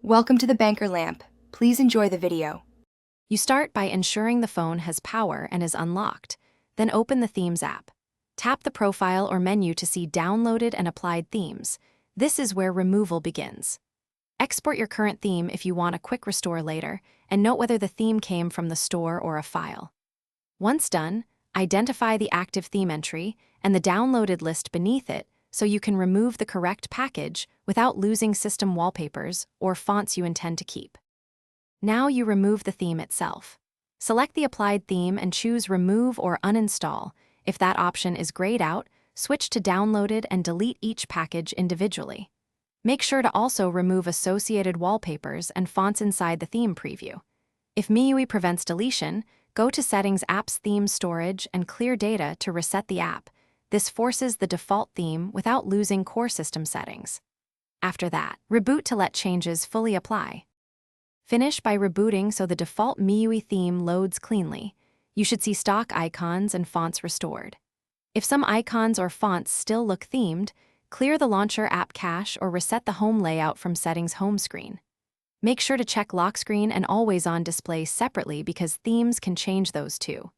Welcome to the Banker Lamp. Please enjoy the video. You start by ensuring the phone has power and is unlocked. Then open the Themes app. Tap the profile or menu to see downloaded and applied themes. This is where removal begins. Export your current theme if you want a quick restore later, and note whether the theme came from the store or a file. Once done, identify the active theme entry and the downloaded list beneath it so you can remove the correct package without losing system wallpapers or fonts you intend to keep. Now you remove the theme itself. Select the applied theme and choose Remove or Uninstall. If that option is grayed out, switch to Downloaded and delete each package individually. Make sure to also remove associated wallpapers and fonts inside the theme preview. If MIUI prevents deletion, go to Settings Apps Theme Storage and clear data to reset the app. This forces the default theme without losing core system settings. After that, reboot to let changes fully apply. Finish by rebooting so the default MIUI theme loads cleanly. You should see stock icons and fonts restored. If some icons or fonts still look themed, clear the launcher app cache or reset the home layout from Settings home screen. Make sure to check lock screen and always on display separately because themes can change those too.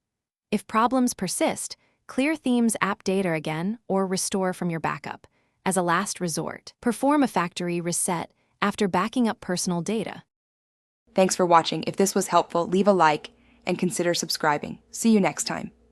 If problems persist, clear Themes app data again or restore from your backup. As a last resort, perform a factory reset after backing up personal data. Thanks for watching. If this was helpful, leave a like and consider subscribing. See you next time.